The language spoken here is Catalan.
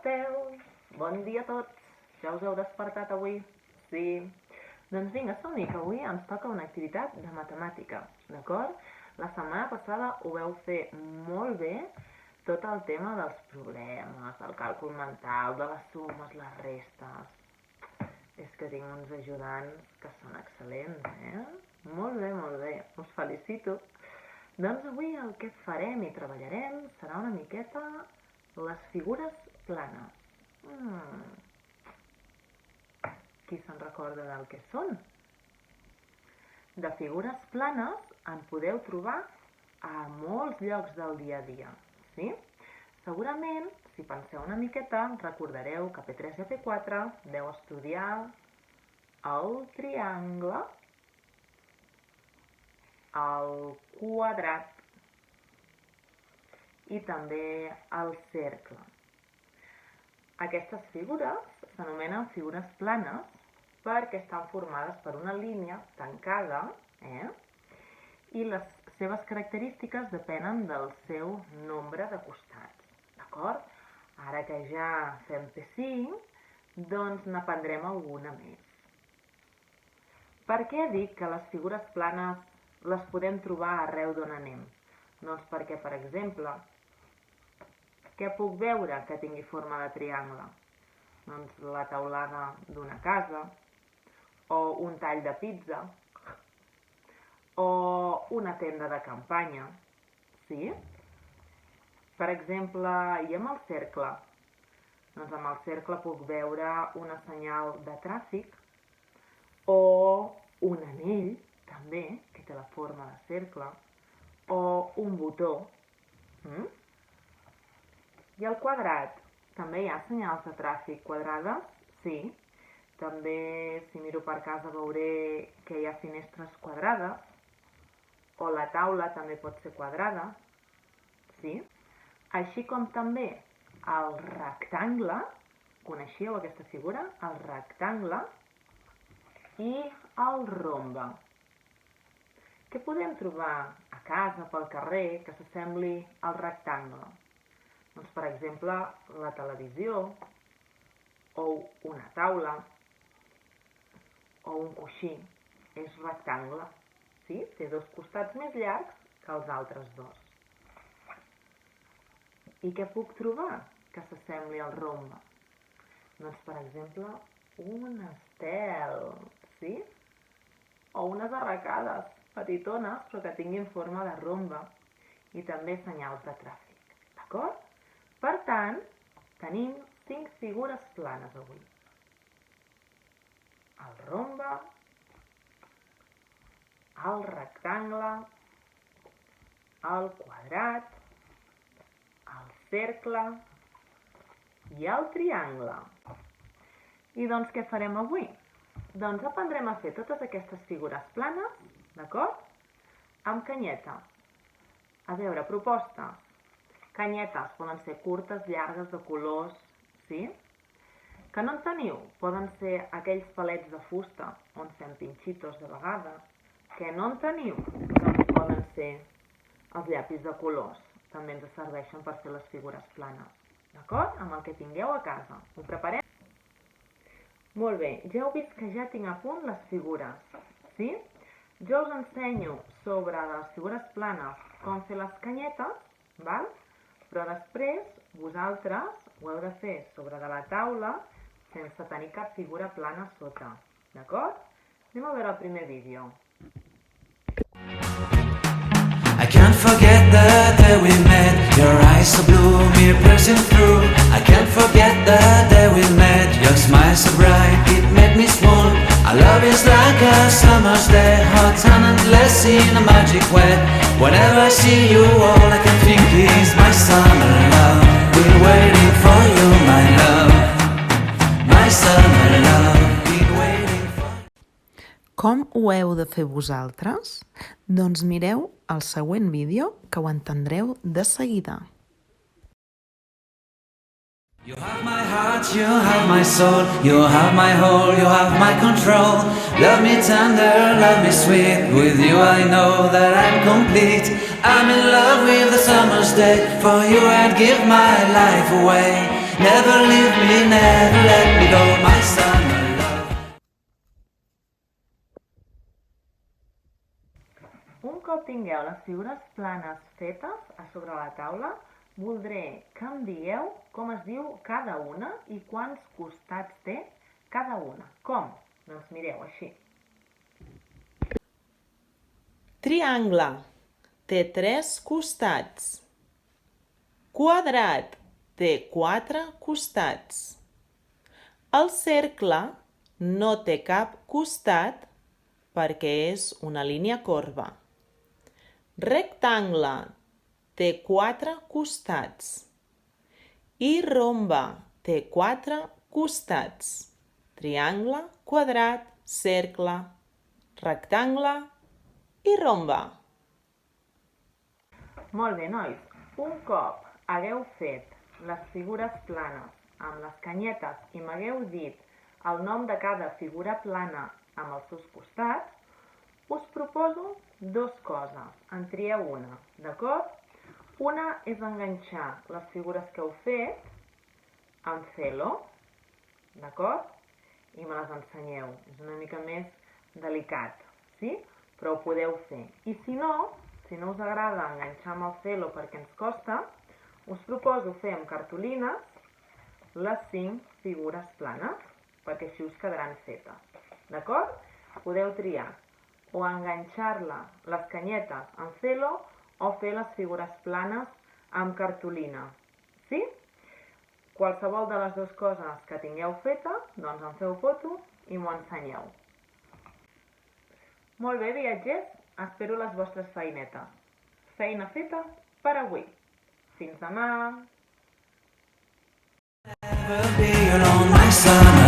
esteu? Bon dia a tots. Ja us heu despertat avui? Sí? Doncs vinga, som-hi, que avui ens toca una activitat de matemàtica, d'acord? La setmana passada ho veu fer molt bé, tot el tema dels problemes, del càlcul mental, de les sumes, les restes. És que tinc uns ajudants que són excel·lents, Molt bé, us felicito. Doncs avui el que farem i treballarem serà una miqueta les figures planes. Qui se'n recorda del que són? De figures planes en podeu trobar a molts llocs del dia a dia, sí? Segurament, si penseu una miqueta, recordareu que a P3 i a P4 deu estudiar el triangle, el quadrat i també el cercle. Aquestes figures s'anomenen figures planes perquè estan formades per una línia tancada, i les seves característiques depenen del seu nombre de costats, d'acord? Ara que ja fem P5, doncs n'aprendrem alguna més. Per què dic que les figures planes les podem trobar arreu d'on anem? Doncs perquè, per exemple, què puc veure que tingui forma de triangle? Doncs la teulada d'una casa, o un tall de pizza, o una tenda de campanya, sí? Per exemple, i amb el cercle? Doncs amb el cercle puc veure una senyal de tràfic, o un anell, també, que té la forma de cercle, o un botó. I el quadrat? També hi ha senyals de tràfic quadrades? Sí. També, si miro per casa, veuré que hi ha finestres quadrades, o la taula també pot ser quadrada, sí? Així com també el rectangle, coneixeu aquesta figura? El rectangle i el rombe. Què podem trobar a casa, pel carrer, que s'assembli al rectangle? Doncs, per exemple, la televisió, o una taula, o un coixí. És rectangle, sí? Té dos costats més llargs que els altres dos. I què puc trobar que s'assembli al rombe? Doncs, per exemple, un estel, sí? O unes arracades petitones, però que tinguin forma de rombe. I també senyals de tràfic, d'acord? Per tant, tenim 5 figures planes avui. El rombe, el rectangle, el quadrat, el cercle i el triangle. I doncs què farem avui? Doncs aprendrem a fer totes aquestes figures planes, d'acord? Amb canyetes. A veure, propostes. Canyetes poden ser curtes, llargues, de colors, sí? Que no en teniu? Poden ser aquells palets de fusta on fem pinxitos de vegades. Que no en teniu? Doncs poden ser els llapis de colors. També ens serveixen per fer les figures planes. D'acord? Amb el que tingueu a casa. Ho preparem? Molt bé, ja heu vist que ja tinc a punt les figures, sí? Jo us ensenyo sobre les figures planes com fer les canyetes, val? Però després vosaltres ho heu de fer sobre de la taula sense tenir cap figura plana sota, d'acord? Anem a veure el primer vídeo. I can't forget the day we met. Your eyes so blue, me piercing through. I can't forget the day we met. Your smile so bright, it made me swoon. Our love is like a summer's day, hot and endless in a magic way. Whenever I see you, all I can think is my summer love. Been waiting for you, my love. My summer love. Been waiting for you. Com ho heu de fer vosaltres? Doncs mireu el següent vídeo que ho entendreu de seguida. You have my heart, you have my soul, you have my whole, you have my control. Love me tender, love me sweet, with you I know that I'm complete. I'm in love with the summer's day, for you I'd give my life away. Never leave me, never let me go, my summer love. Un cop tingueu les figures planes fetes a sobre la taula, voldré que em digueu com es diu cada una i quants costats té cada una. Com? Doncs mireu, així. Triangle té 3 costats. Quadrat té 4 costats. El cercle no té cap costat perquè és una línia corba. Rectangle té 4 costats. I rombe té 4 costats. Triangle, quadrat, cercle, rectangle i rombe. Molt bé, nois. Un cop hagueu fet les figures planes amb les canyetes i m'hagueu dit el nom de cada figura plana amb els seus costats, us proposo 2 coses. En trieu una, d'acord? Una és enganxar les figures que heu fet amb celo, d'acord? I me les ensenyeu. És una mica més delicat, sí? Però ho podeu fer. I si no us agrada enganxar amb el celo perquè ens costa, us proposo fer amb cartolines les 5 figures planes, perquè així us quedaran fetes. D'acord? Podeu triar o enganxar-la, les canyetes, amb celo o fer les figures planes amb cartolina. Sí? Qualsevol de les 2 coses que tingueu feta, doncs en feu foto i m'ho ensenyeu. Molt bé, viatgers, espero les vostres feinetes. Feina feta per avui. Fins demà! Never be alone, my summer